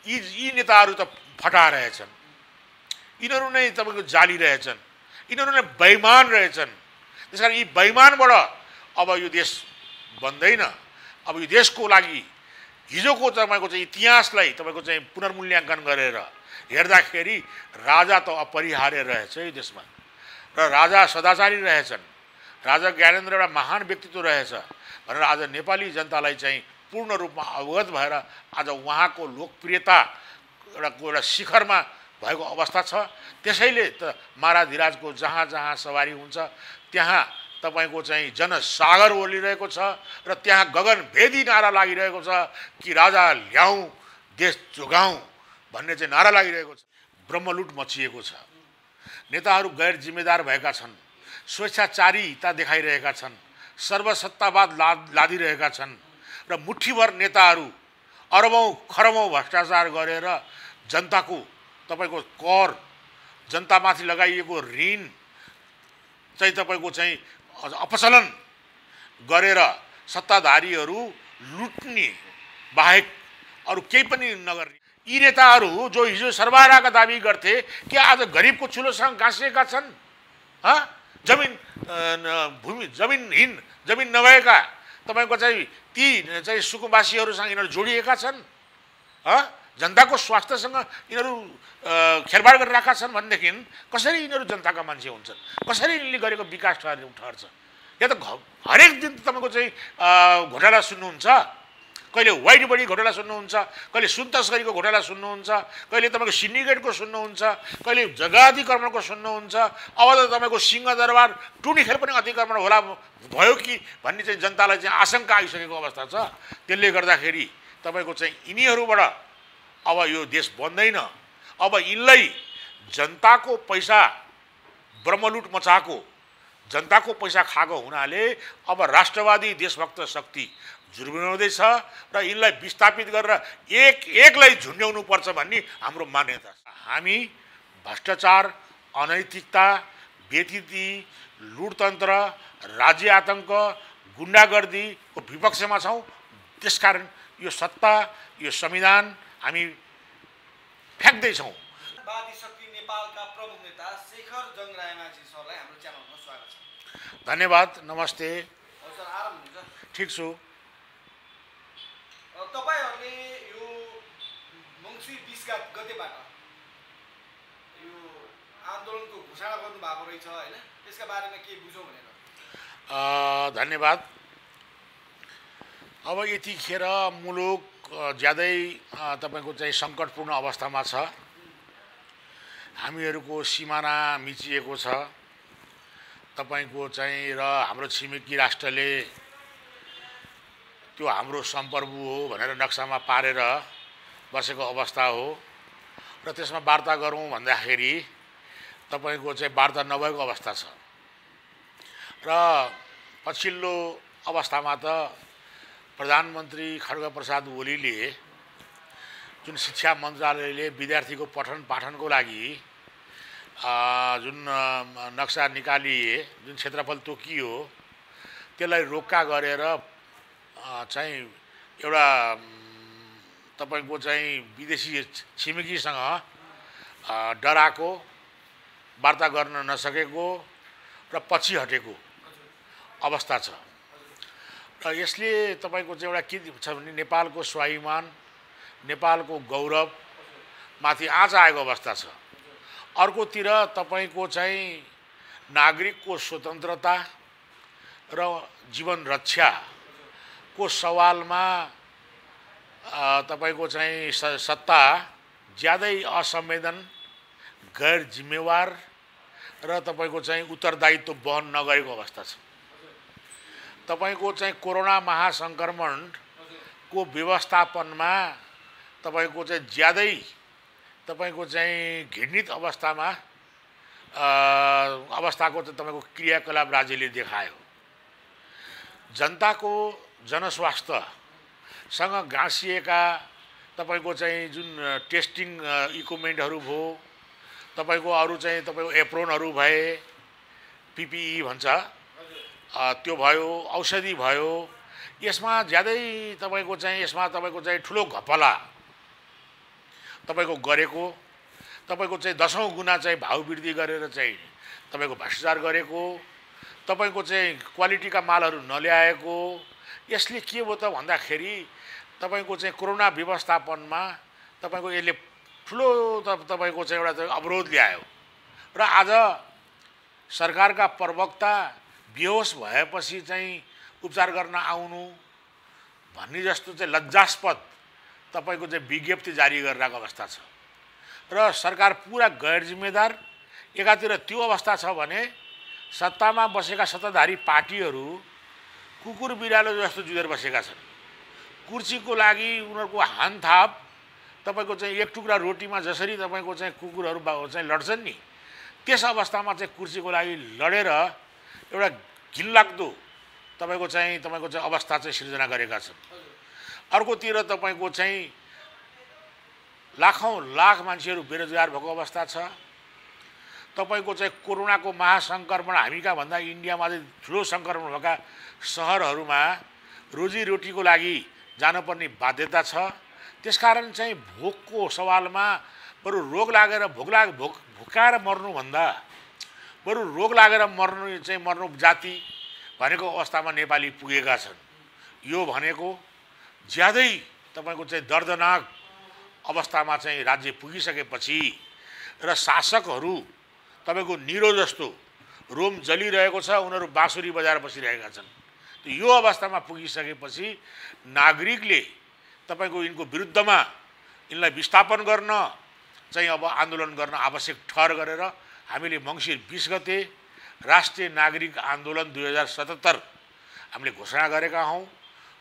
यी नेताहरू त फटारहेछन्, यिनीहरू नै तपाईँको जाली रहेछन्, यिनीहरू नै बेइमान रहेछन्। त्यसकारण यी बेइमानबाट अब यो देश बन्दैन। अब यो देशको लागि हिजोको तपाईँको चाहिँ इतिहासलाई तपाईँको चाहिँ पुनर्मूल्याङ्कन गरेर हेर्दाखेरि राजा त अपरिहार्य रहेछ यो देशमा, र राजा सदाचारी रहेछन्, राजा ज्ञानेन्द्र एउटा महान व्यक्तित्व रहेछ भनेर आज नेपाली जनतालाई चाहिँ पूर्ण रूपमा अवगत भएर आज उहाँको लोकप्रियता एउटा शिखरमा भएको अवस्था छ। त्यसैले त महाराधिराजको जहाँ जहाँ सवारी हुन्छ त्यहाँ तपाईँको चाहिँ जनसागर ओर्लिरहेको छ र त्यहाँ गगनभेदी नारा लागिरहेको छ कि राजा ल्याउँ देश जोगाउँ भन्ने चाहिँ नारा लागिरहेको छ। ब्रह्मलुट मचिएको छ, नेताहरू गैर जिम्मेदार भएका छन्, स्वेच्छाचारीता देखाइरहेका छन्, सर्वसत्तावाद लादिरहेका छन् र मुठ्ठीभर नेताहरू अरबौँ खरबौँ भ्रष्टाचार गरेर जनताको तपाईँको कर, जनतामाथि लगाइएको ऋण चाहिँ तपाईँको चाहिँ अपचलन गरेर सत्ताधारीहरू लुट्ने बाहेक अरू केही पनि नगर्ने यी नेताहरू जो हिजो सर्वहाराका दाबी गर्थे के आज गरिबको चुलोसँग गाँसिएका छन्? जमिनहीन, जमिन नभएका तपाईँको चाहिँ ती चाहिँ सुकुम्बासीहरूसँग यिनीहरू जोडिएका छन्? जनताको स्वास्थ्यसँग यिनीहरू खेलबाड गरिरहेका छन् भनेदेखि कसरी यिनीहरू जनताका मान्छे हुन्छन्? कसरी यिनले गरेको विकास ठहर्छ? या त हरेक दिन तपाईँको चाहिँ घोटाला सुन्नुहुन्छ, कहिले वाइड बडी घोटाला सुन्नुहुन्छ, कहिले सुन तस्करीको घोटाला सुन्नुहुन्छ, कहिले तपाईँको सिन्डिकेटको सुन्नुहुन्छ, कहिले जग्गा अतिक्रमणको सुन्नुहुन्छ। अब त तपाईँको सिंहदरबार टुनीखेल पनि अतिक्रमण होला भयो कि भन्ने चाहिँ जनतालाई चाहिँ आशंका आइसकेको अवस्था छ। त्यसले गर्दाखेरि तपाईँको चाहिँ यिनीहरूबाट अब यो देश बन्दैन। अब यिनलाई जनताको पैसा ब्रह्मलुट मचाएको, जनताको पैसा खाएको हुनाले अब राष्ट्रवादी देशभक्त शक्ति जुर्मिँदैछ र यिनलाई विस्थापित गरेर एकलाई झुन्ड्याउनु पर्छ भन्ने हाम्रो मान्यता छ। हामी भ्रष्टाचार, अनैतिकता, बेतिती, लुटतन्त्र, राज्य आतङ्क, गुन्डागर्दीको विपक्षमा छौँ। त्यसकारण यो सत्ता, यो संविधान हामी फ्याक्दैछौँ। नेपालका प्रमुख नेता शेखर जङ्गरायमाझी सरलाई हाम्रो च्यानलमा स्वागत छ। धन्यवाद, नमस्ते। सर आराम हुनुहुन्छ? ठिक छु। तपाईहरुले यो मङ्सिर 20 गतेबाट यो आन्दोलनको घोषणा गर्नु भएको रहेछ हैन? त्यसका बारेमा के बुझौँ भनेर। धन्यवाद। अब यतिखेर मुलुक ज्यादै तपाईको चाहिँ सङ्कटपूर्ण अवस्थामा छ। हामीहरूको सिमाना मिचिएको छ। तपाईको चाहिँ र हाम्रो छिमेकी राष्ट्रले त्यो हाम्रो सम्प्रभु हो भनेर नक्सामा पारेर बसेको अवस्था हो र त्यसमा वार्ता गरौँ भन्दाखेरि तपाईको चाहिँ वार्ता नभएको अवस्था छ। र पछिल्लो अवस्थामा त प्रधानमन्त्री खड्गप्रसाद ओलीले जुन शिक्षा मन्त्रालयले विद्यार्थीको पठन पाठनको लागि जुन नक्सा निकालिए, जुन क्षेत्रफल तोकियो, त्यसलाई रोक्का गरेर चाहिँ एउटा तपाईको चाहिँ विदेशी छिमेकीसँग डराएको, वार्ता गर्न नसकेको र पछि हटेको अवस्था छ। र यसले तपाईको चाहिँ एउटा के छ भने नेपालको स्वाभिमान, नेपालको गौरव माथि आँच आएको अवस्था छ। अर्कोतिर तपाईको चाहिँ नागरिकको स्वतन्त्रता र जीवन रक्षाको सवालमा तपाईको चाहिँ सत्ता ज्यादै असंवेदन, गैर जिम्मेवार र तपाईको चाहिँ उत्तरदायित्व वहन नगरेको अवस्था छ। तपाईको चाहिँ कोरोना महासंक्रमणको व्यवस्थापनमा तपाईको चाहिँ ज्यादै तपाईको चाहिँ घृणित अवस्थाको चाहिँ तपाईको क्रियाकलाप राज्यले देखायो। जनताको जनस्वास्थ्यसँग गाँसिएका तपाईको चाहिँ जुन टेस्टिङ इक्विपमेन्टहरू भयो, तपाईको अरू चाहिँ तपाईको एप्रोनहरू भए, पिपिई भन्छ, त्यो भयो, औषधि भयो, यसमा ज्यादै तपाईको चाहिँ ठुलो घपला तपाईँको गरेको, तपाईँको चाहिँ 10औं गुणा चाहिँ भाउ वृद्धि गरेर चाहिँ तपाईँको भ्रष्टाचार गरेको, तपाईँको चाहिँ क्वालिटीका मालहरू नल्याएको, यसले के भयो त भन्दाखेरि तपाईँको चाहिँ कोरोना व्यवस्थापनमा तपाईँको यसले ठुलो तपाईँको चाहिँ एउटा अवरोध ल्यायो र आज सरकारका प्रवक्ता बेहोस भएपछि चाहिँ उपचार गर्न आउनु भन्ने जस्तो चाहिँ लज्जास्पद तपाईँको चाहिँ विज्ञप्ति जारी गरिरहेको अवस्था छ र सरकार पुरा गैर जिम्मेदार। एकातिर त्यो अवस्था छ भने सत्तामा बसेका सत्ताधारी पार्टीहरू कुकुर बिरालो जस्तो जुधेर बसेका छन्। कुर्सीको लागि उनीहरूको हानथाप तपाईँको चाहिँ एक टुक्रा रोटीमा जसरी तपाईँको चाहिँ कुकुरहरू चाहिँ लड्छन् नि, त्यस अवस्थामा चाहिँ कुर्सीको लागि लडेर एउटा घिनलाग्दो तपाईँको चाहिँ अवस्था चाहिँ सिर्जना गरेका छन्। अर्कोतिर तपाईँको चाहिँ लाखौँ लाख मान्छेहरू बेरोजगार भएको अवस्था छ। तपाईँको चाहिँ कोरोनाको महासङ्क्रमण हामीका भन्दा इन्डियामा चाहिँ ठुलो सङ्क्रमण भएका सहरहरूमा रोजीरोटीको लागि जानुपर्ने बाध्यता छ। त्यसकारण चाहिँ भोकको सवालमा बरु रोग लागेर भोकाएर मर्नुभन्दा बरु रोग लागेर मर्नु जाति भनेको अवस्थामा नेपाली पुगेका छन्। यो भनेको ज्यादै तपाईँको चाहिँ दर्दनाक अवस्थामा चाहिँ राज्य पुगिसकेपछि र शासकहरू तपाईँको निरो जस्तो रोम जलिरहेको छ, उनीहरू बाँसुरी बजाएर बसिरहेका छन्। यो अवस्थामा पुगिसकेपछि नागरिकले तपाईँको यिनको विरुद्धमा यिनलाई विस्थापन गर्न चाहिँ अब आन्दोलन गर्न आवश्यक ठहर गरेर हामीले मङ्सिर 20 गते राष्ट्रिय नागरिक आन्दोलन 2077 हामीले घोषणा गरेका हौँ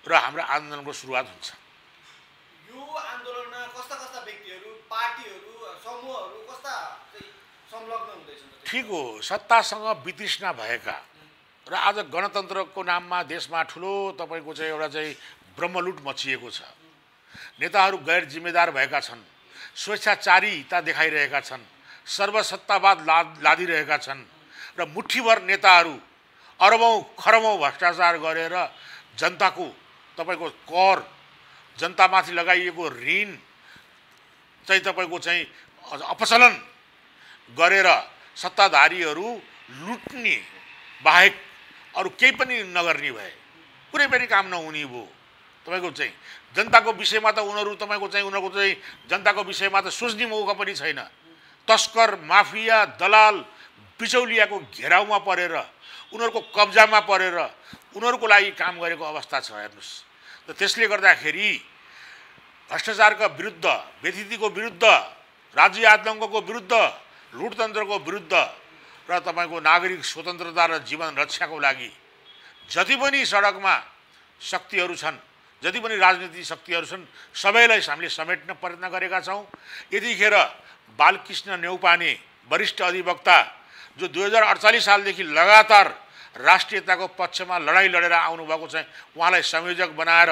र हाम्रो आन्दोलनको सुरुवात हुन्छ। यो आन्दोलनमा कस्ता कस्ता व्यक्तिहरू, पार्टीहरू, समूहहरू कस्ता संलग्न हुँदैछन्? ठिक हो, सत्तासँग वितृष्णा भएका र आज गणतन्त्रको नाममा देशमा ठुलो तपाईँको चाहिँ एउटा चाहिँ ब्रह्मलुट मचिएको छ। नेताहरू गैर जिम्मेदार भएका छन्, स्वेच्छाचारीता देखाइरहेका छन्, सर्वसत्तावाद लादिरहेका छन् र मुठ्ठीभर नेताहरू अरबौँ खरबौँ भ्रष्टाचार गरेर जनताको तपाईँको कर, जनतामाथि लगाइएको ऋण चाहिँ तपाईँको चाहिँ अपचलन गरेर सत्ताधारीहरू लुट्ने बाहेक अरू केही पनि नगर्ने भए, कुनै पनि काम नहुने भयो। तपाईँको चाहिँ जनताको विषयमा त उनीहरूको चाहिँ जनताको विषयमा त सोच्ने मौका पनि छैन। तस्कर, माफिया, दलाल, बिचौलियाको घेराउमा परेर, उनीहरूको कब्जामा परेर उनीहरूको लागि काम गरेको अवस्था छ। हेर्नुहोस्, त त्यसले गर्दाखेरि भ्रष्टाचारका विरुद्ध, व्यथितिको विरुद्ध, राज्य आतङ्कको विरुद्ध, लुटतन्त्रको विरुद्ध र तपाईँको नागरिक स्वतन्त्रता र जीवन रक्षाको लागि जति पनि सडकमा शक्तिहरू छन्, जति पनि राजनीतिक शक्तिहरू छन्, सबैलाई हामीले समेट्न प्रयत्न गरेका छौँ। यतिखेर बालकृष्ण न्यौपाने वरिष्ठ अधिवक्ता जो 2048 सालदेखि लगातार राष्ट्रियताको पक्षमा लडाइँ लडेर आउनुभएको चाहिँ उहाँलाई संयोजक बनाएर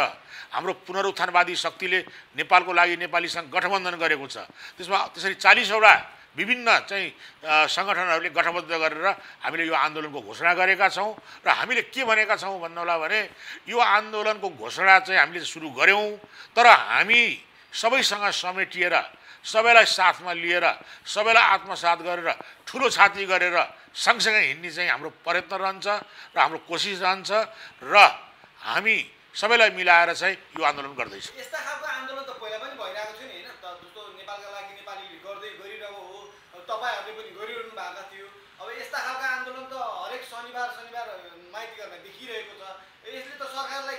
हाम्रो पुनरुत्थानवादी शक्तिले नेपालको लागि नेपालीसँग गठबन्धन गरेको छ। त्यसमा त्यसरी 40 वटा विभिन्न चाहिँ सङ्गठनहरूले गठबद्ध गरेर हामीले यो आन्दोलनको घोषणा गरेका छौँ र हामीले के भनेका छौँ भन्नुहोला भने यो आन्दोलनको घोषणा चाहिँ हामीले सुरु गऱ्यौँ, तर हामी सबैसँग समेटिएर, सबैलाई साथमा लिएर, सबैलाई आत्मसात गरेर, ठुलो छाती गरेर सँगसँगै हिँड्ने चाहिँ हाम्रो प्रयत्न रहन्छ र हाम्रो कोसिस रहन्छ र हामी सबैलाई मिलाएर चाहिँ यो आन्दोलन गर्दैछौँ। यस्ता खालको आन्दोलन त पहिला पनि भइरहेको थियो नि, होइन? जस्तो नेपालका लागि नेपालीले गरिरहेको हो, तपाईँहरूले पनि गरिरहनु भएको थियो। अब यस्ता खालका आन्दोलन त हरेक शनिबार माइती घरमा देखिरहेको छ। यसले त सरकारलाई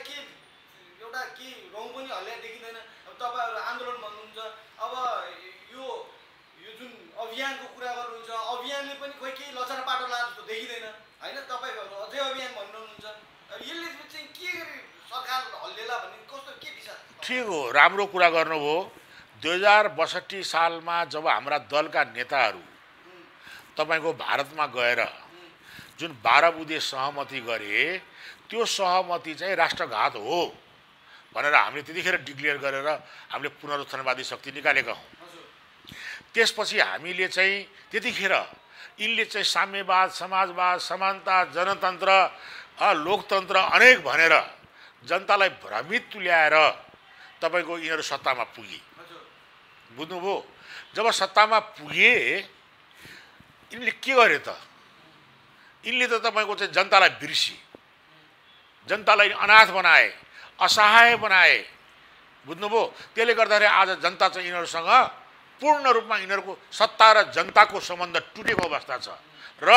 एउटा रौँ पनि हल्ल्या देखिँदैन। अब तपाईँहरू आन्दोलन भन्नुहुन्छ, अब यो जुन अभियानको कुरा गर्नुहुन्छ, अभियानले पनि खोइ केही लचर पाटो लाएको जस्तो देखिँदैन, होइन? तपाईँहरू अझै अभियान भन्नुहुन्छ, यसले चाहिँ के सरकार हल्लेला भन्ने कस्तो के विचार? ठिक हो, राम्रो कुरा गर्नुभयो। 2062 सालमा जब हाम्रा दलका नेताहरू तपाईँको भारतमा गएर जुन 12 बुँदे सहमति गरे, त्यो सहमति चाहिँ राष्ट्रघात हो भनेर हामीले त्यतिखेर डिक्लेयर गरेर हामीले पुनरुत्थानवादी शक्ति निकालेका हौँ। त्यसपछि हामीले चाहिँ त्यतिखेर यिनले चाहिँ साम्यवाद, समाजवाद, समानता, जनतन्त्र, लोकतन्त्र अनेक भनेर जनतालाई भ्रमित तुल्याएर तपाईँको यिनीहरू सत्तामा पुगे। बुझ्नुभयो? जब सत्तामा पुगे यिनले के गरे त? यिनले त तपाईँको चाहिँ जनतालाई बिर्सी, जनतालाई अनाथ बनाए, असहाय बनाए, बुझ्नुभयो? त्यसले गर्दाखेरि आज जनता चाहिँ यिनीहरूसँग पूर्ण रूपमा यिनीहरूको सत्ता र जनताको सम्बन्ध टुटेको अवस्था छ र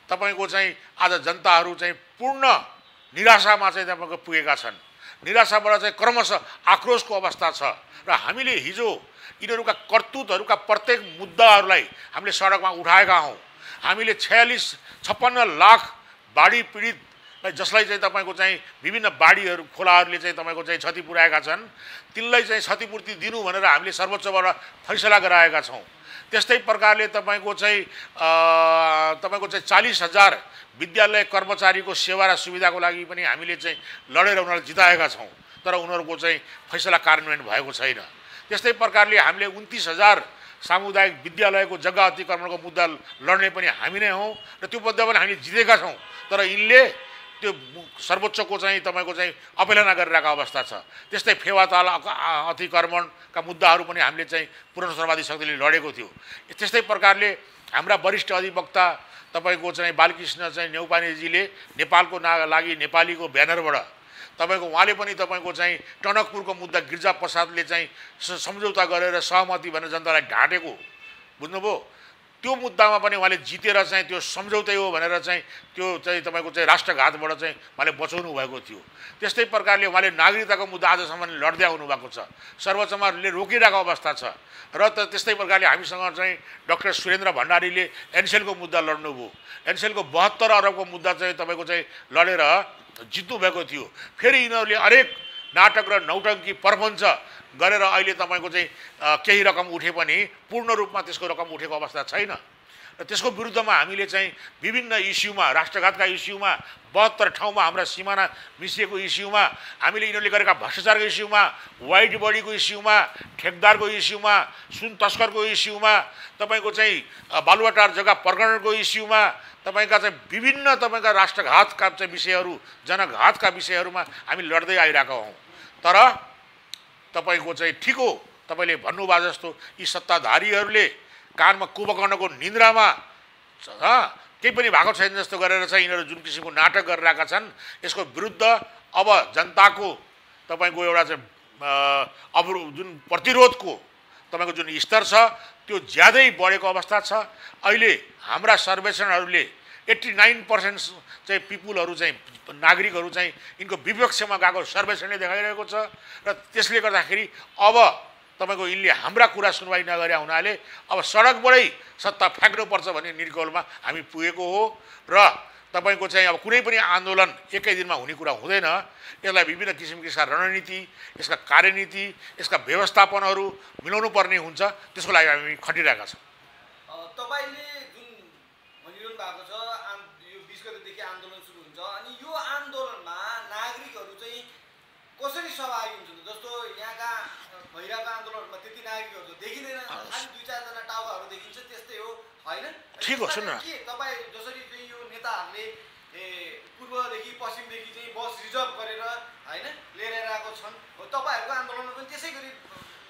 तपाईँको चाहिँ आज जनताहरू चाहिँ पूर्ण निराशामा चाहिँ तपाईँको पुगेका छन्। निराशाबाट चाहिँ क्रमशः आक्रोशको अवस्था छ र हामीले हिजो यिनीहरूका करतुतहरूका प्रत्येक मुद्दाहरूलाई हामीले सडकमा उठाएका हौँ। हामीले 56 लाख बाढी पीडितलाई जसलाई चाहिँ तपाईँको चाहिँ विभिन्न बाढीहरू खोलाहरूले चाहिँ तपाईँको चाहिँ क्षति पुर्याएका छन् तिनलाई चाहिँ क्षतिपूर्ति दिनु भनेर हामीले सर्वोच्चबाट फैसला गराएका छौँ। त्यस्तै प्रकारले तपाईँको चाहिँ 40,000 विद्यालय कर्मचारीको सेवा र सुविधाको लागि पनि हामीले चाहिँ लडेर उनीहरूलाई जिताएका छौँ, तर उनीहरूको चाहिँ फैसला कार्यान्वयन भएको छैन। त्यस्तै प्रकारले हामीले 29,000 सामुदायिक विद्यालयको जग्गा अतिक्रमणको मुद्दा लड्ने पनि हामी नै हौँ र त्यो मुद्दा पनि हामीले जितेका छौँ, तर यिनले त्यो सर्वोच्चको चाहिँ तपाईँको चाहिँ अवहेलना गरिरहेको अवस्था छ। त्यस्तै फेवाताल अतिक्रमणका मुद्दाहरू पनि हामीले चाहिँ पूर्ण सर्वाधिक शक्तिले लडेको थियो। त्यस्तै प्रकारले हाम्रा वरिष्ठ अधिवक्ता तपाईँको चाहिँ बालकृष्ण चाहिँ न्यौपानेजीले नेपालको लागि नेपालीको ब्यानरबाट तपाईँको उहाँले पनि तपाईँको चाहिँ टनकपुरको मुद्दा गिरिजा प्रसादले चाहिँ सम्झौता गरेर सहमति भनेर जनतालाई ढाँटेको, बुझ्नुभयो? त्यो मुद्दामा पनि उहाँले जितेर चाहिँ त्यो सम्झौतै हो भनेर चाहिँ त्यो चाहिँ तपाईँको चाहिँ राष्ट्रघातबाट चाहिँ उहाँले बचाउनु भएको थियो। त्यस्तै प्रकारले उहाँले नागरिकताको मुद्दा आजसम्म लड्दै आउनुभएको छ, सर्वोच्चमाले रोकिरहेको अवस्था छ र त्यस्तै प्रकारले हामीसँग चाहिँ डाक्टर सुरेन्द्र भण्डारीले एनसेलको मुद्दा लड्नुभयो। एनसेलको 72 अरबको मुद्दा चाहिँ तपाईँको चाहिँ लडेर जित्नु भएको थियो। फेरि यिनीहरूले हरेक नाटक र नौटङ्की प्रपञ्च गरेर अहिले तपाईँको चाहिँ केही रकम उठे पनि पूर्ण रूपमा त्यसको रकम उठेको अवस्था छैन र त्यसको विरुद्धमा हामीले चाहिँ विभिन्न इस्युमा, राष्ट्रघातका इस्युमा, 72 ठाउँमा हाम्रा सिमाना मिसिएको इस्युमा, हामीले यिनीहरूले गरेका भ्रष्टाचारको इस्युमा, वाइट बडीको इस्युमा, ठेकदारको इस्युमा, सुन तस्करको इस्युमा, तपाईँको चाहिँ बालुवाटार जग्गा प्रकरणको इस्युमा, तपाईँका चाहिँ विभिन्न तपाईँका राष्ट्रघातका चाहिँ विषयहरू, जनघातका विषयहरूमा हामी लड्दै आइरहेका हौँ। तर तपाईँको चाहिँ ठिक हो, तपाईँले भन्नुभएको जस्तो यी सत्ताधारीहरूले कानमा कुम्भकर्णको निन्द्रामा केही पनि भएको छैन जस्तो गरेर चाहिँ यिनीहरू जुन किसिमको नाटक गरिरहेका छन्, यसको विरुद्ध अब जनताको तपाईँको एउटा चाहिँ अब जुन प्रतिरोधको तपाईँको जुन स्तर छ त्यो ज्यादै बढेको अवस्था छ। अहिले हाम्रा सर्वेक्षणहरूले 89% चाहिँ पिपुलहरू चाहिँ नागरिकहरू चाहिँ यिनको विपक्षमा गएको सर्वेक्षणले देखाइरहेको छ र त्यसले गर्दाखेरि अब तपाईँको यिनले हाम्रा कुरा सुनवाई नगरे हुनाले अब सडकबाटै सत्ता फ्याँक्नुपर्छ भन्ने निर्गोलमा हामी पुगेको हो र तपाईँको चाहिँ अब कुनै पनि आन्दोलन एकै दिनमा हुने कुरा हुँदैन। यसलाई विभिन्न किसिमका रणनीति, यसका कार्यनीति, यसका व्यवस्थापनहरू मिलाउनु पर्ने हुन्छ। त्यसको लागि हामी खटिरहेका छौँ। तपाईँले जुन भनिरहनु भएको छ यो 20 गतेदेखि आन्दोलन सुरु हुन्छ, अनि यो आन्दोलनमा नागरिकहरू चाहिँ कसरी सहभागी हुन्छन्? जस्तो यहाँका भइरहेको आन्दोलनमा त्यति नागरिकहरू देखिँदैन, खालि 2-4 जना टाउकाहरू देखिन्छ, त्यस्तै हो होइन? ठिक हो, सुन्नु न, के तपाईँ जसरी चाहिँ यो नेताहरूले पूर्वदेखि पश्चिमदेखि चाहिँ बस रिजर्भ गरेर होइन लिएर आएको छन्, हो तपाईँहरूको आन्दोलनमा पनि त्यसै गरी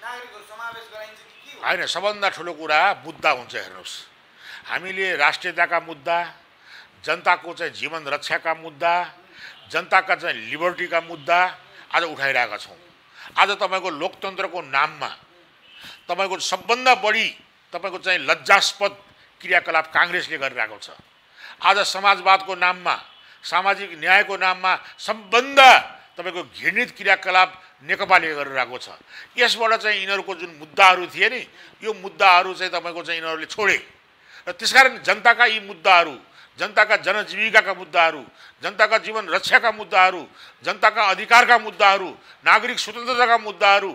नागरिकहरू समावेश गराइन्छ कि के हो? होइन, सबभन्दा ठुलो कुरा मुद्दा हुन्छ। हेर्नुहोस्, हामीले राष्ट्रियताका मुद्दा, जनताको चाहिँ जीवन रक्षाका मुद्दा, जनताका चाहिँ लिबर्टीका मुद्दा आज उठाइरहेका छौँ। आज तपाईँको लोकतन्त्रको नाममा तपाईँको सबभन्दा बढी तपाईँको चाहिँ लज्जास्पद क्रियाकलाप काङ्ग्रेसले गरिरहेको छ। आज समाजवादको नाममा, सामाजिक न्यायको नाममा सबभन्दा तपाईँको घृणित क्रियाकलाप नेकपाले गरिरहेको छ। यसबाट चाहिँ यिनीहरूको जुन मुद्दाहरू थिए नि, यो मुद्दाहरू चाहिँ तपाईँको चाहिँ यिनीहरूले छोडे र त्यसकारण जनताका यी मुद्दाहरू, जनताका जनजीविकाका मुद्दाहरू, जनताका जीवन रक्षाका मुद्दाहरू, जनताका अधिकारका मुद्दाहरू, नागरिक स्वतन्त्रताका मुद्दाहरू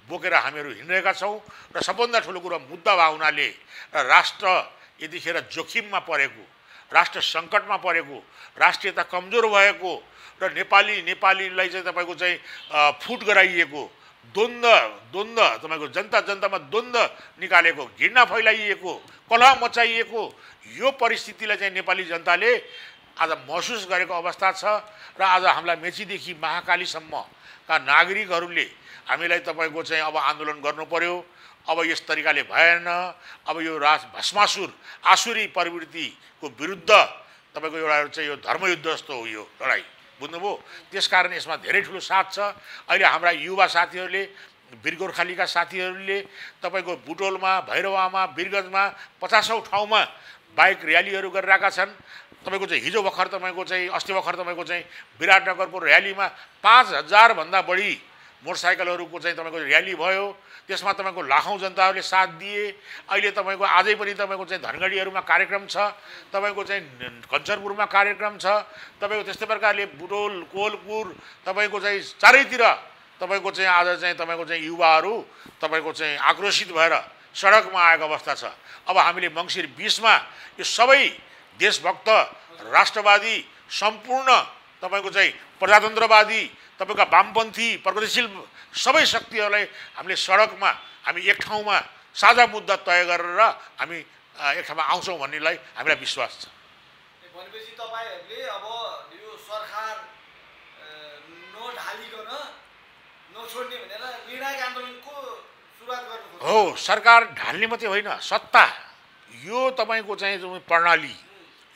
बोकेर हामीहरू हिँडिरहेका छौँ र सबभन्दा ठुलो कुरो मुद्दा भए हुनाले र राष्ट्र यतिखेर जोखिममा परेको, राष्ट्र सङ्कटमा परेको, राष्ट्रियता कमजोर भएको र नेपालीलाई चाहिँ तपाईँको चाहिँ फुट गराइएको, द्वन्द्व तपाईँको जनतामा द्वन्द्व निकालेको, घृणा फैलाइएको, कलह मचाइएको यो परिस्थितिलाई चाहिँ नेपाली जनताले आज महसुस गरेको अवस्था छ र आज हामीलाई मेचीदेखि महाकालीसम्मका नागरिकहरूले हामीलाई तपाईँको चाहिँ अब आन्दोलन गर्नु पर्यो, अब यस तरिकाले भएन, अब यो भस्मासुर आसुरी प्रवृत्तिको विरुद्ध तपाईँको एउटा चाहिँ यो धर्मयुद्ध जस्तो हो यो लडाइँ, बुझ्नुभयो। त्यसकारण यसमा धेरै ठुलो साथ छ। अहिले हाम्रा युवा साथीहरूले, वीर गोर्खालीका साथीहरूले तपाईँको बुटोलमा, भैरवामा, वीरगन्जमा 50औं ठाउँमा बाइक र्यालीहरू गरिरहेका छन्। तपाईँको चाहिँ हिजो भर्खर तपाईँको चाहिँ अस्ति भर्खर तपाईँको चाहिँ विराटनगरको र्यालीमा 5000 भन्दा बढी मोटरसाइकलहरूको चाहिँ तपाईँको र्याली भयो। त्यसमा तपाईँको लाखौँ जनताहरूले साथ दिए। अहिले तपाईँको आजै पनि तपाईँको चाहिँ धनगढीहरूमा कार्यक्रम छ, तपाईँको चाहिँ कञ्चनपुरमा कार्यक्रम छ, तपाईँको त्यस्तै प्रकारले बुटोल, कोलपुर तपाईँको चाहिँ चारैतिर तपाईँको चाहिँ आज चाहिँ तपाईँको चाहिँ युवाहरू तपाईँको चाहिँ आक्रोशित भएर सडकमा आएको अवस्था छ। अब हामीले मङ्सिर 20 मा यो सबै देशभक्त, राष्ट्रवादी, सम्पूर्ण तपाईँको चाहिँ प्रजातन्त्रवादी, तपाईँका वामपन्थी, प्रगतिशील सबै शक्तिहरूलाई हामीले सडकमा हामी एक ठाउँमा साझा मुद्दा तय गरेर हामी एक ठाउँमा आउँछौँ भन्नेलाई हामीलाई विश्वास छ। भनेपछि तपाईँहरूले अब यो सरकार नढालिकन नछोड्ने भनेर निर्णायक आन्दोलनको सुरुवात गर्नु हो। सरकार ढाल्ने मात्रै होइन, सत्ता यो तपाईँको चाहिँ प्रणाली,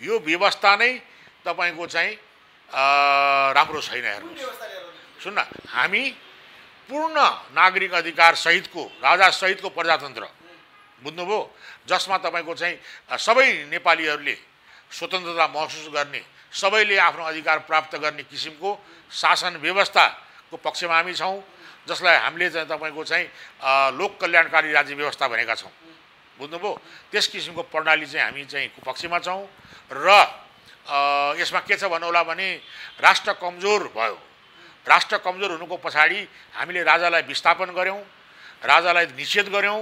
यो व्यवस्था नै तपाईँको चाहिँ राम्रो छैन। हेर्नुहोस्, सुन्न, हामी पूर्ण नागरिक अधिकार सहितको, राजा सहितको प्रजातन्त्र, बुझ्नुभयो, जसमा तपाईँको चाहिँ सबै नेपालीहरूले स्वतन्त्रता महसुस गर्ने, सबैले आफ्नो अधिकार प्राप्त गर्ने किसिमको शासन व्यवस्थाको पक्षमा हामी छौँ, जसलाई हामीले चाहिँ तपाईँको चाहिँ लोक कल्याणकारी राज्य व्यवस्था भनेका छौँ, बुझ्नुभयो। त्यस किसिमको प्रणाली चाहिँ हामी चाहिँ पक्षमा छौँ। र यसमा के छ भन्नुहोला भने राष्ट्र कमजोर भयो। राष्ट्र कमजोर हुनुको पछाडि हामीले राजालाई विस्थापन गऱ्यौँ, राजालाई निषेध गऱ्यौँ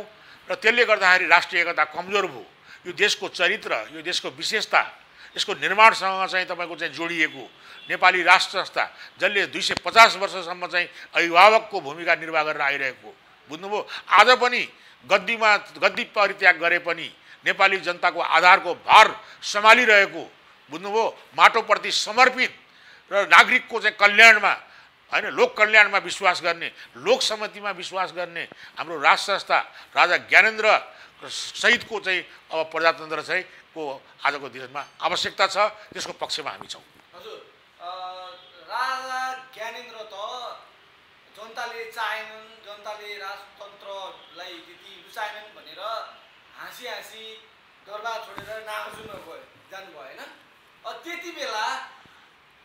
र त्यसले गर्दाखेरि राष्ट्रिय एकता कमजोर भयो। यो देशको चरित्र, यो देशको विशेषता, यसको निर्माणसँग चाहिँ तपाईँको चाहिँ जोडिएको नेपाली राष्ट्र संस्था, जसले 250 वर्षसम्म चाहिँ अभिभावकको भूमिका निर्वाह गरेर आइरहेको, बुझ्नुभयो। आज पनि गद्दी परित्याग गरे पनि नेपाली जनताको आधारको भार सम्हालिरहेको, बुझ्नुभयो, माटोप्रति समर्पित र नागरिकको चाहिँ कल्याणमा हैन, लोक कल्याणमा विश्वास गर्ने, लोक सम्मतिमा विश्वास गर्ने हाम्रो राष्ट्र संस्था राजा ज्ञानेन्द्र सहितको चाहिँ अब प्रजातन्त्र चाहिँ को आजको दिनमा आवश्यकता छ। त्यसको पक्षमा हामी छौँ। हजुर, राजा ज्ञानेन्द्र त जनताले चाहेनन्, जनताले राजतन्त्रलाई त्यति रुचाएनन् भनेर हाँसी हाँसी दरबार छोडेर नागार्जुन जानुभयो होइन। त्यति बेला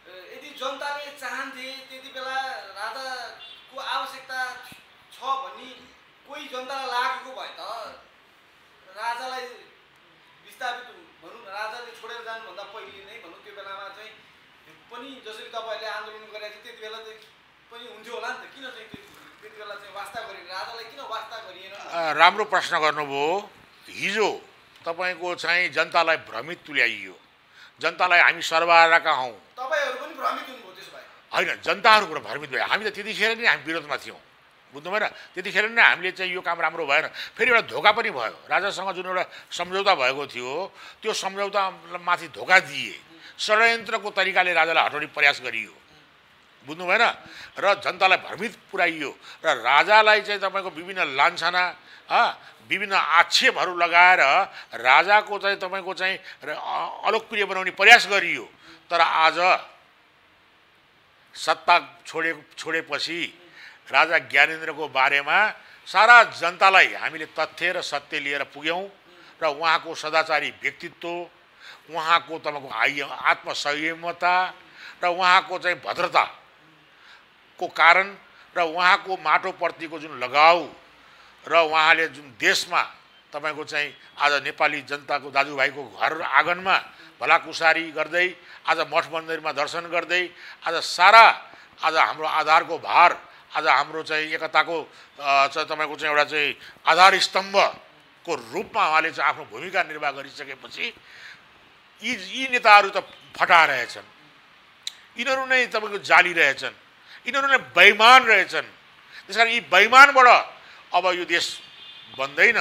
यदि जनताले चाहन्थे, त्यति बेला राजाको आवश्यकता छ भन्ने कोही जनतालाई लागेको भए त राजालाई विस्थापित भनौँ, राजाले छोडेर जानुभन्दा पहिले नै भनौँ, त्यो बेलामा चाहिँ पनि जसरी तपाईँहरूले आन्दोलन गरेको थियो त्यति बेला चाहिँ पनि हुन्थ्यो होला नि त। किन चाहिँ त्यति बेला चाहिँ वास्ता गरिएन, राजालाई किन वास्ता गरिएन? राम्रो प्रश्न गर्नुभयो। हिजो तपाईँको चाहिँ जनतालाई भ्रमित तुल्याइयो, जनतालाई हामी सर्वहाराका हौँ। तपाईँहरू पनि भ्रमित हुनुभयो त्यसो भए? होइन, जनताहरू कुरा भ्रमित भयो। हामी त त्यतिखेर नै हामी विरोधमा थियौँ, बुझ्नु भएन। त्यतिखेर नै हामीले चाहिँ यो काम राम्रो भएन। फेरि एउटा धोका पनि भयो, राजासँग जुन एउटा सम्झौता भएको थियो त्यो सम्झौतामाथि धोका दिए, षड्यन्त्रको तरिकाले राजालाई हटाउने प्रयास गरियो, बुझ्नु भएन। र जनतालाई भ्रमित पुर्याइयो र राजालाई चाहिँ तपाईँको विभिन्न लान्छना, विभिन्न आक्षेपहरू लगाएर राजाको चाहिँ तपाईँको चाहिँ अलोकप्रिय बनाउने प्रयास गरियो। तर आज सत्ता छोडेपछि राजा ज्ञानेन्द्रको बारेमा सारा जनतालाई हामीले तथ्य र सत्य लिएर पुग्यौँ र उहाँको सदाचारी व्यक्तित्व, उहाँको तपाईँको आत्मसंयमता र उहाँको चाहिँ भद्रताको कारण र उहाँको माटोप्रतिको जुन लगाउ र उहाँले जुन देशमा तपाईँको चाहिँ आज नेपाली जनताको दाजुभाइको घर आँगनमा भलाकुसारी गर्दै, आज मठ मन्दिरमा दर्शन गर्दै, आज हाम्रो आधारको भार, आज हाम्रो चाहिँ एकताको तपाईँको चाहिँ एउटा चाहिँ आधार स्तम्भको रूपमा उहाँले चाहिँ आफ्नो भूमिका निर्वाह गरिसकेपछि यी नेताहरू त फटारहेछन्, यिनीहरू नै तपाईँको जाली रहेछन्, यिनीहरू नै बेइमान रहेछन्। त्यसकारण यी बेइमानबाट अब यो देश बन्दैन।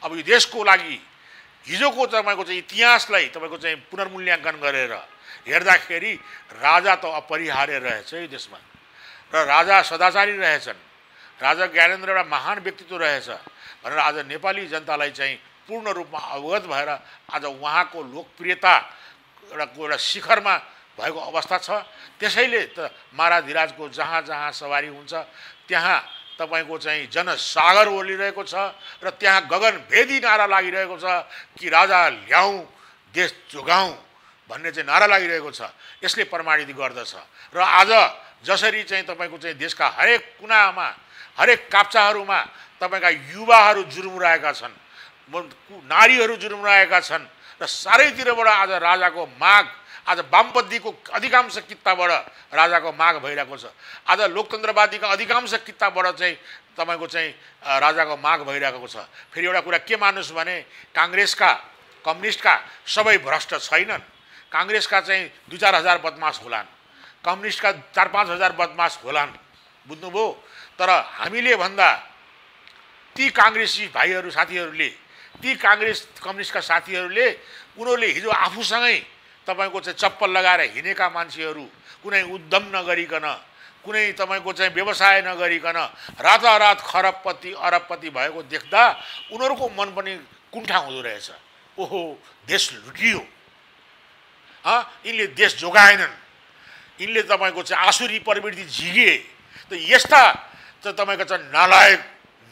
अब यो देशको लागि हिजोको तपाईँको चाहिँ इतिहासलाई तपाईँको चाहिँ पुनर्मूल्याङ्कन गरेर हेर्दाखेरि राजा त अपरिहार्य रहेछ यो देशमा, र राजा सदाचारी रहेछन्। राजा ज्ञानेन्द्र एउटा महान व्यक्तित्व रहेछ। भनेर आज नेपाली जनतालाई चाहिँ पूर्ण रूपमा अवगत भएर आज उहाँको लोकप्रियता एउटा शिखरमा भएको अवस्था छ। त्यसैले त महाराधिराजको जहाँ जहाँ सवारी हुन्छ त्यहाँ तपाईको चाहिँ जनसागर ओलिरहेको छ र त्यहाँ गगनभेदी नारा लागिरहेको छ कि राजा ल्याऊ देश जोगाऊ भन्ने चाहिँ नारा लागिरहेको छ। यसले प्रमाणित गर्दछ। र आज जसरी चाहिँ तपाईको चाहिँ देशका हरेक कुनामा हरेक काप्चाहरूमा तपाईका युवाहरू जुरुमुराएका छन्, नारीहरू जुरुमुराएका छन् र चारैतिरबाट आज राजाको माग, आज वामपन्थीको अधिकांश कित्ताबाट राजाको माग भइरहेको छ। आज लोकतन्त्रवादीका अधिकांश कित्ताबाट चाहिँ तपाईको चाहिँ राजाको माग भइरहेको छ। फेरि एउटा कुरा के मान्नुस् भने काङ्ग्रेसका कम्युनिस्टका सबै भ्रष्ट छैनन्। काङ्ग्रेसका चाहिँ 2-4 हजार बदमास होलान्, कम्युनिस्टका 4-5 हजार बदमास होलान्, बुझ्नुभयो। तर हामीले भन्दा ती काङ्ग्रेसी भाइहरू साथीहरूले, ती कम्युनिस्टका साथीहरूले उनीहरूले हिजो आफूसँगै तपाईको चाहिँ चप्पल लगाएर हिँडेका मान्छेहरू कुनै उद्यम नगरिकन, कुनै तपाईको चाहिँ व्यवसाय नगरिकन रातारात खरबपति अरबपति भएको देख्दा उनीहरूको मन पनि कुण्ठा हुँदो रहेछ। ओहो, देश लुटियो, यिनले देश जोगाएनन्, यिनले तपाईको चाहिँ आसुरी प्रवृत्ति झिगे। त यस्ता तपाईको चाहिँ नालायक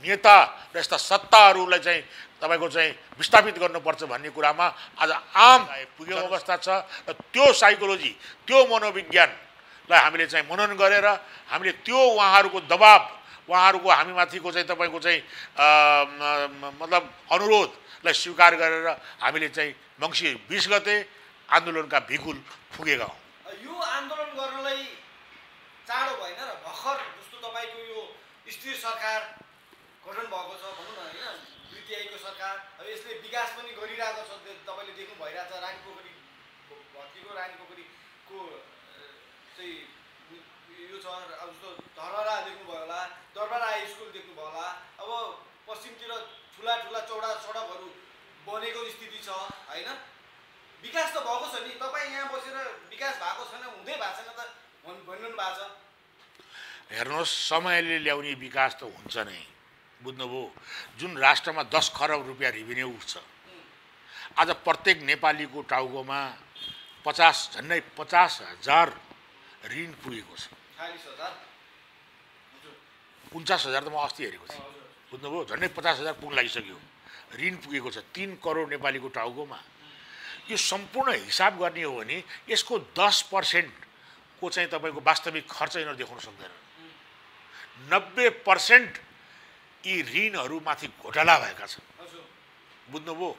नेता र यस्ता सत्ताहरूलाई चाहिँ तपाईको चाहिँ विस्थापित गर्नुपर्छ भन्ने कुरामा आज आम पुगेको अवस्था छ। र त्यो साइकोलोजी, त्यो मनोविज्ञानलाई हामीले चाहिँ मनन गरेर हामीले त्यो उहाँहरूको दबाब, उहाँहरूको हामीमाथिको चाहिँ तपाईको चाहिँ मतलब अनुरोधलाई स्वीकार गरेर हामीले चाहिँ मङ्सिर 20 गते आन्दोलनका भिकुल फुकेका हौँ। यो आन्दोलन गर्नलाई चाँडो भएन र भर्खर जस्तो तपाईको यो स्थिर सरकार गठन भएको छ भनौँ न हैन, द्वितीयको सरकार। अब यसले विकास पनि गरिरहेको छ, तपाईले देख्नु भइरहेछ। रानीपोखरी भर्तीको रानीपोखरीको चाहिँ यो छ। अब जस्तो धरहरा देख्नुभयो होला, दरबार हाई स्कुल देख्नुभयो होला। अब पश्चिमतिर ठुला ठुला चौडा सडकहरू बनेको स्थिति छ हैन। विकास त भएको छ नि, तपाईँ यहाँ बसेर विकास भएको छैन, हुँदै भएको छैन त भन्नु भएको छ। हेर्नुहोस्, समयले ल्याउने विकास त हुन्छ नै, बुझ्नुभयो। जुन राष्ट्रमा 10 खरब रुपियाँ रेभिन्यू उठ्छ, आज प्रत्येक नेपालीको टाउकोमा 50 झन्डै 50,000 ऋण पुगेको छ। 49,000 त म अस्ति हेरेको थिएँ, बुझ्नुभयो। झन्डै 50,000 पुग्न लागिसक्यो, ऋण पुगेको छ 3 करोड नेपालीको टाउकोमा। यो सम्पूर्ण हिसाब गर्ने हो भने यसको 10% को चाहिँ तपाईको वास्तविक खर्च यिनीहरू देखाउन सक्दैन। 90% यी ऋणहरूमाथि घोटाला भएका छन्, बुझ्नुभयो।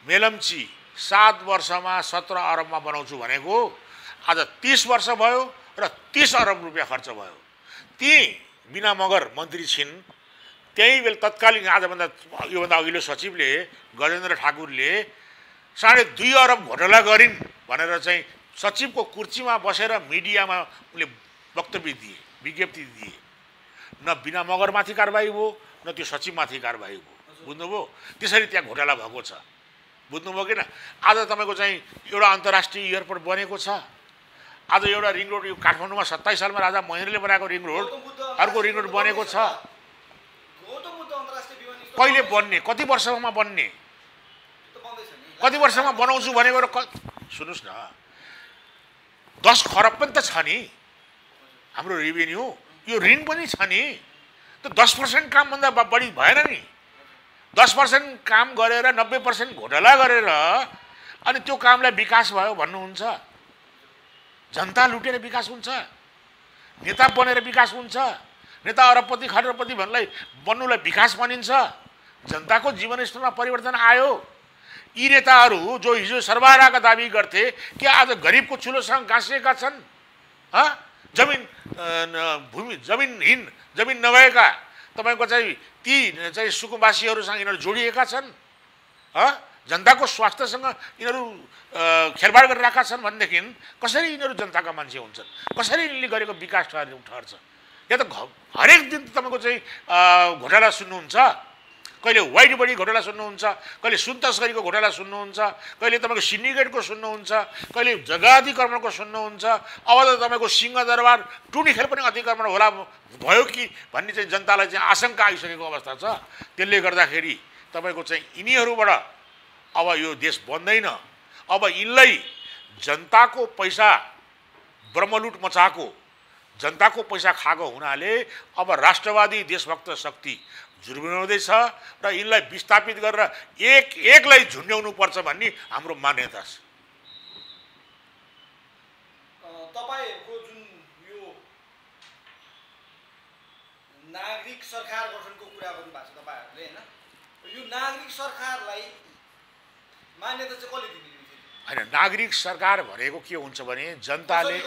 मेलम्ची 7 वर्षमा 17 अरबमा बनाउँछु भनेको आज 30 वर्ष भयो र 30 अरब रुपियाँ खर्च भयो। ती बिना मगर मन्त्री छिन्, त्यही बेला तत्कालीन आजभन्दा योभन्दा अघिल्लो सचिवले गजेन्द्र ठाकुरले 2.5 अरब घोटाला गरिन् भनेर चाहिँ सचिवको कुर्सीमा बसेर मिडियामा उनले वक्तव्य दिए, विज्ञप्ति दिए। न बिना मगरमाथि कारबाही भयो, न त्यो सचिवमाथि कारबाही भयो, बुझ्नुभयो। त्यसरी त्यहाँ घोटाला भएको छ, बुझ्नुभयो किन। आज तपाईँको चाहिँ एउटा अन्तर्राष्ट्रिय एयरपोर्ट बनेको छ। आज एउटा रिङ रोड, यो काठमाडौँमा 27 सालमा राजा महेन्द्रले बनाएको रिङ रोड, अर्को रिङ रोड बनेको छ। कहिले बन्ने, कति वर्षमा बन्ने, कति वर्षमा बनाउँछु भनेको। सुन्नुहोस् न, 10 खरब पनि त छ नि हाम्रो रेभिन्यू, यो ऋण पनि छ नि। त 10% कामभन्दा बढी भएन नि। 10% काम गरेर 90% घोटाला गरेर अनि त्यो कामलाई विकास भयो भन्नुहुन्छ। जनता लुटेर विकास हुन्छ, नेता बनेर विकास हुन्छ, नेता अरबपति खरबपति बन्नुलाई विकास भनिन्छ। जनताको जीवनस्तरमा परिवर्तन आयो। यी नेताहरू जो हिजो सर्वहाराका दाबी गर्थे कि आज गरिबको चुलोसँग गाँसिएका छन्, जमिनहीन, जमिन नभएका तपाईँको चाहिँ ती चाहिँ सुकुम्बासीहरूसँग यिनीहरू जोडिएका छन्, जनताको स्वास्थ्यसँग यिनीहरू खेलबाड गरिरहेका छन् भनेदेखि कसरी यिनीहरू जनताका मान्छे हुन्छन्, कसरी यिनले गरेको विकास ठहर्छ। या त हरेक दिन तपाईँको चाहिँ घोटाला सुन्नुहुन्छ, कहिले वाइट बडी घोटाला सुन्नुहुन्छ, कहिले सुन तस्करीको घोटाला सुन्नुहुन्छ, कहिले तपाईँको सिन्डिकेटको सुन्नुहुन्छ, कहिले जग्गा अतिक्रमणको सुन्नुहुन्छ। अब त तपाईँको सिंहदरबार टुनीखेल पनि अतिक्रमण होला भयो कि भन्ने चाहिँ जनतालाई चाहिँ आशंका आइसकेको अवस्था छ। त्यसले गर्दाखेरि तपाईँको चाहिँ यिनीहरूबाट अब यो देश बन्दैन। अब यिनलाई जनताको पैसा ब्रह्मलुट मचाएको, जनताको पैसा खाएको हुनाले अब राष्ट्रवादी देशभक्त शक्ति जुर्मिँदैछ र यिनलाई विस्थापित गरेर एकलाई झुन्ड्याउनु पर्छ भन्ने हाम्रो मान्यता छ। तपाईहरुको जुन यो नागरिक सरकार गठनको कुरा गर्नु भएको छ तपाईहरुले हैन, यो नागरिक सरकारलाई मान्यता चाहिँ कसले दिने? हैन, नागरिक सरकार भनेको के हुन्छ भने जनताले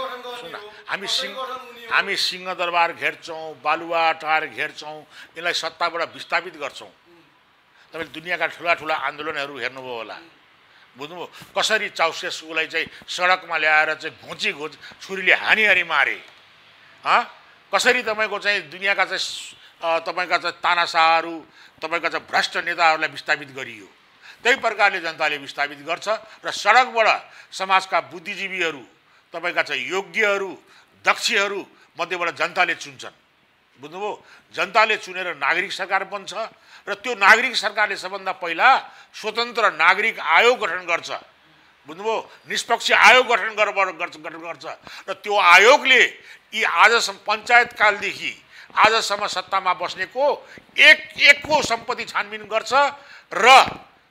हामी सिंहदरबार घेर्छौँ, बालुवाटार घेर्छौँ, यसलाई सत्ताबाट विस्थापित गर्छौँ। तपाईँले दुनियाँका ठुला ठुला आन्दोलनहरू हेर्नुभयो होला, बुझ्नुभयो कसरी चाउसेस्कुलाई चाहिँ सडकमा ल्याएर चाहिँ घोची छुरीले हानी मारे। कसरी तपाईँको चाहिँ दुनियाँका चाहिँ तपाईँका चाहिँ तानाशाहहरू, तपाईँका चाहिँ भ्रष्ट नेताहरूलाई विस्थापित गरियो। त्यही प्रकारले जनताले विस्थापित गर्छ र सडकबाट समाजका बुद्धिजीवीहरू, तपाईँका चाहिँ योग्यहरू, दक्षहरू मध्येबाट जनताले चुन्छन्। बुझ्नुभयो, जनताले चुनेर नागरिक सरकार बन्छ र त्यो नागरिक सरकारले सबभन्दा पहिला स्वतन्त्र नागरिक आयोग गठन गर्छ। बुझ्नुभयो, निष्पक्ष आयोग गठन गर्छ र त्यो आयोगले यी आजसम्म पञ्चायतकालदेखि आजसम्म सत्तामा बस्नेको एकको सम्पत्ति छानबिन गर्छ र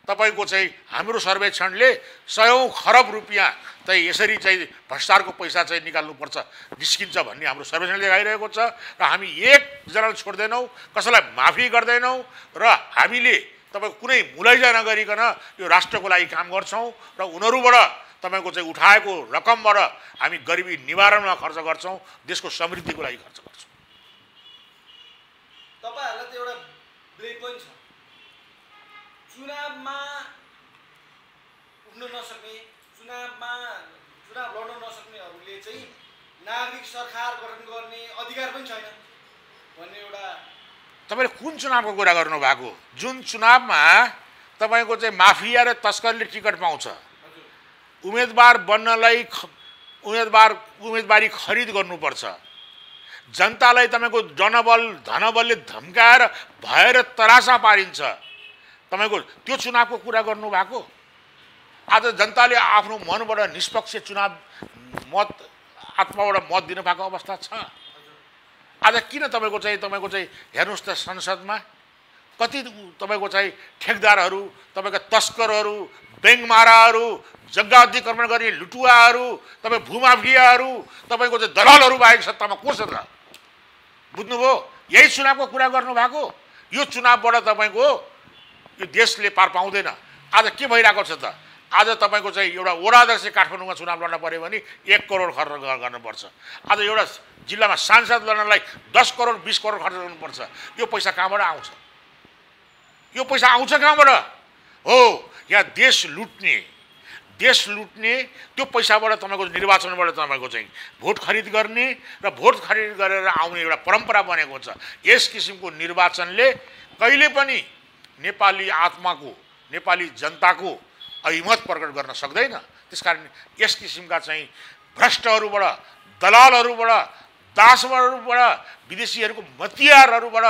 तपाईको चाहिँ हाम्रो सर्वेक्षणले 100औं खरब रुपियाँ चाहिँ यसरी चाहिँ भ्रष्टाचारको पैसा चाहिँ निकाल्नुपर्छ, निस्किन्छ भन्ने हाम्रो सर्वेक्षणले देखाइरहेको छ। र हामी एकजना छोड्दैनौँ, कसैलाई माफी गर्दैनौँ र हामीले तपाईँको कुनै मुलैजा नगरिकन यो राष्ट्रको लागि काम गर्छौँ र उनीहरूबाट तपाईँको चाहिँ उठाएको रकमबाट हामी गरिबी निवारणमा खर्च गर्छौँ, देशको समृद्धिको लागि खर्च गर्छौँ। तपाईहरुलाई त एउटा ब्लेम पनि छ, चुनावमा उठ्न नसक्ने, चुनाव लड्न नसक्नेहरूले चाहिँ नागरिक सरकार गठन गर्ने अधिकार पनि छैन भन्ने एउटा। तपाईले कुन चुनावको कुरा गर्नु भएको? जुन चुनावमा तपाईको चाहिँ माफिया र तस्करले टिकट पाउँछ, उम्मेदवार बन्नलाई उम्मेदवारी खरिद गर्नुपर्छ, जनतालाई तपाईको धनबलले धम्काएर भएर तरासा पारिन्छ, तपाईको त्यो चुनावको कुरा गर्नु भएको? आज जनताले आफ्नो मनबाट निष्पक्ष चुनाव मत आत्माबाट मत दिनु भएको अवस्था छ। आज किन तपाईको चाहिँ हेर्नुस् त संसदमा कति तपाईको चाहिँ ठेकदारहरू, तपाईका तस्करहरू, ब्याङ्कमाराहरू, जग्गा अतिक्रमण गर्ने लुटुवाहरू, तपाईँ भूमाफियाहरू, तपाईको चाहिँ दलालहरू बाहेक सत्तामा को छ त? बुझ्नुभयो, यही चुनावको कुरा गर्नु भएको। यो चुनावबाट तपाईको यो देशले पार पाउँदैन। आज के भइरहेको छ त? आज तपाईको चाहिँ एउटा वडा अध्यक्ष काठमाडौँमा चुनाव लड्न पर्यो भने 1 करोड खर्च गर्नुपर्छ। आज एउटा जिल्लामा सांसद लड्नलाई 10 करोड 20 करोड खर्च गर्नुपर्छ। यो पैसा कहाँबाट आउँछ? यो पैसा आउँछ कहाँबाट? हो, यहाँ देश लुट्ने त्यो पैसाबाट तपाईँको निर्वाचनबाट तपाईँको चाहिँ भोट खरिद गर्ने र भोट खरिद गरेर आउने एउटा परम्परा बनेको छ। यस किसिमको निर्वाचनले कहिले पनि नेपाली आत्माको, नेपाली जनताको अहिमत प्रकट गर्न सक्दैन। त्यसकारण यस किसिमका चाहिँ भ्रष्टहरूबाट, दलालहरूबाट, दासहरूबाट, विदेशीहरूको मतियारहरूबाट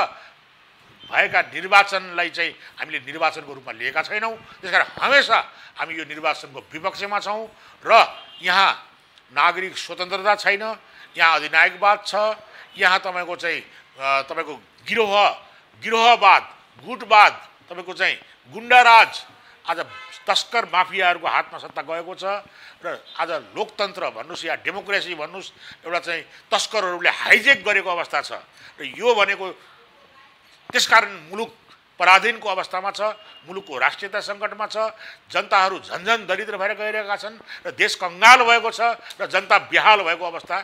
भएका निर्वाचनलाई चाहिँ हामीले निर्वाचनको रूपमा लिएका छैनौँ। त्यसकारण हमेसा हामी यो निर्वाचनको विपक्षमा छौँ र यहाँ नागरिक स्वतन्त्रता छैन, यहाँ अधिनायकवाद छ, यहाँ तपाईँको चाहिँ तपाईँको गिरोहवाद, गुटवाद, तपाईँको चाहिँ गुन्डाराज, आज तस्कर माफियाहरूको हातमा सत्ता गएको छ र आज लोकतन्त्र भन्नुहोस् या डेमोक्रेसी भन्नुहोस् एउटा चाहिँ तस्करहरूले हाइजेक गरेको अवस्था छ र यो भनेको त्यसकारण मुलुक पराधीनको अवस्थामा छ, मुलुकको राष्ट्रियता सङ्कटमा छ, जनताहरू झन्झन दरिद्र भएर गइरहेका छन् र देश कङ्गाल भएको छ र जनता बेहाल भएको अवस्था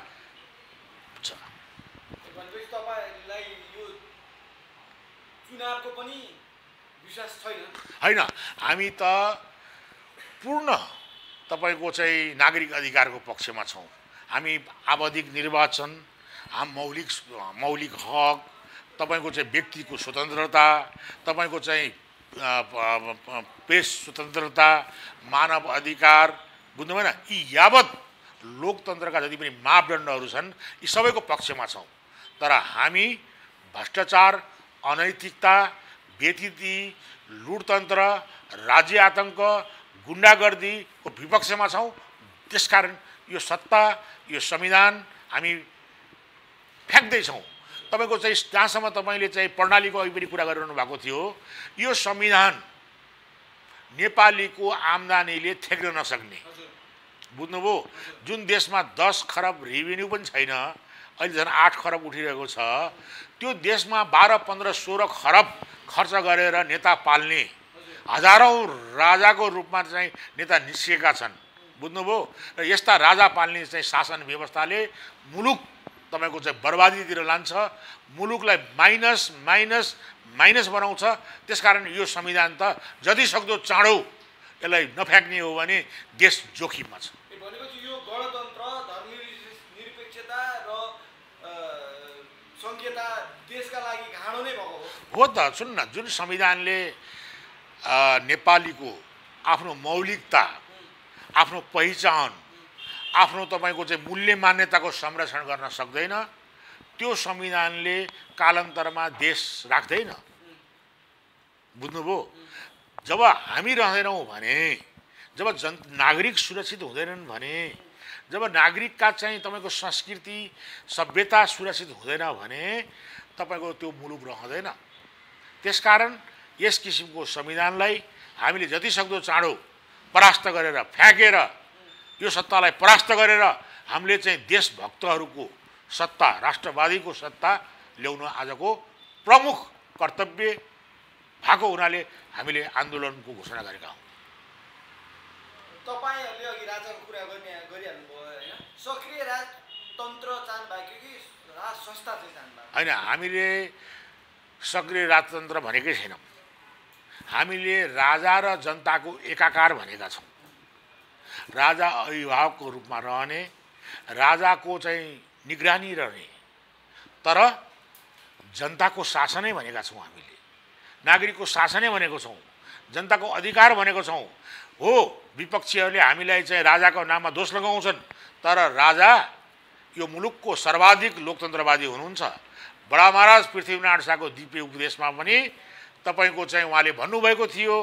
छ। तपाईलाई यो चुनावको पनि विश्वास छैन? हैन, हामी त पूर्ण तपाईको चाहिँ नागरिक अधिकारको पक्षमा छौँ। हामी आवधिक निर्वाचन, मौलिक हक, तपाईँको चाहिँ व्यक्तिको स्वतन्त्रता, तपाईँको चाहिँ प्रेस स्वतन्त्रता, मानव अधिकार, बुझ्नु भएन, यी यावत लोकतन्त्रका जति पनि मापदण्डहरू छन् यी सबैको पक्षमा छौँ। तर हामी भ्रष्टाचार, अनैतिकता, बेथिती, लुटतन्त्र, राज्य आतङ्क, गुन्डागर्दीको विपक्षमा छौँ। त्यसकारण यो सत्ता, यो संविधान हामी फ्याँक्दैछौँ। तपाईँको चाहिँ जहाँसम्म तपाईँले चाहिँ प्रणालीको अघि पनि कुरा गरिरहनु भएको थियो, यो संविधान नेपालीको आम्दानीले थेक्न नसक्ने, बुझ्नुभयो? जुन देशमा 10 खरब रेभिन्यू पनि छैन, अहिले झन् 8 खरब उठिरहेको छ, त्यो देशमा 12, 15, 16 खरब खर्च गरेर नेता पाल्ने हजारौँ राजाको रूपमा चाहिँ नेता निस्केका छन्, बुझ्नुभयो? र यस्ता राजा पाल्ने चाहिँ शासन व्यवस्थाले मुलुक तपाईँको चाहिँ बर्बादीतिर लान्छ, मुलुकलाई माइनस माइनस माइनस बनाउँछ। त्यसकारण यो संविधान त जति सक्दो चाँडो यसलाई नफ्याँक्ने हो भने देश जोखिममा छ। भनेपछि यो गणतन्त्र, धर्मनिरपेक्षता र संघीयता देशका लागि घाँडो नै भएको हो त। सुन्न, जुन संविधानले नेपालीको आफ्नो मौलिकता, आफ्नो पहिचान, आफ्नो तपाईँको चाहिँ मूल्य मान्यताको संरक्षण गर्न सक्दैन, त्यो संविधानले कालान्तरमा देश राख्दैन, बुझ्नुभयो? जब हामी रहँदैनौँ भने, जब नागरिक सुरक्षित हुँदैनन् भने, जब नागरिकका चाहिँ तपाईँको संस्कृति सभ्यता सुरक्षित हुँदैन भने तपाईँको त्यो मुलुक रहँदैन। त्यसकारण यस किसिमको संविधानलाई हामीले जति सक्दो चाँडो परास्त गरेर, फ्याँकेर, यो सत्तालाई परास्त गरेर हामीले चाहिँ देशभक्तहरूको सत्ता, राष्ट्रवादीको सत्ता ल्याउन आजको प्रमुख कर्तव्य भएको हुनाले हामीले आन्दोलनको घोषणा गरेका हौँ। तपाईहरूले अघि राजाको कुरा गरिहाल्नु भयो होइन? सक्रिय राजतन्त्र चाहनु भएको कि राज संस्था चाहिँ चाहनु भएको? होइन, हामीले सक्रिय राजतन्त्र भनेकै छैनौँ। हामीले राजा र जनताको एकाकार भनेका छौँ। राजा अभिभावकको रूपमा रहने, राजाको चाहिँ निगरानी रहने, तर जनताको शासनै भनेका छौँ। हामीले नागरिकको शासनै भनेको छौँ, जनताको अधिकार भनेको छौँ। हो, विपक्षीहरूले हामीलाई चाहिँ राजाको नाममा दोष लगाउँछन्, तर राजा यो मुलुकको सर्वाधिक लोकतन्त्रवादी हुनुहुन्छ। बडा महाराज पृथ्वीनारायण शाहको दिव्य उपदेशमा पनि तपाईँको चाहिँ उहाँले भन्नुभएको थियो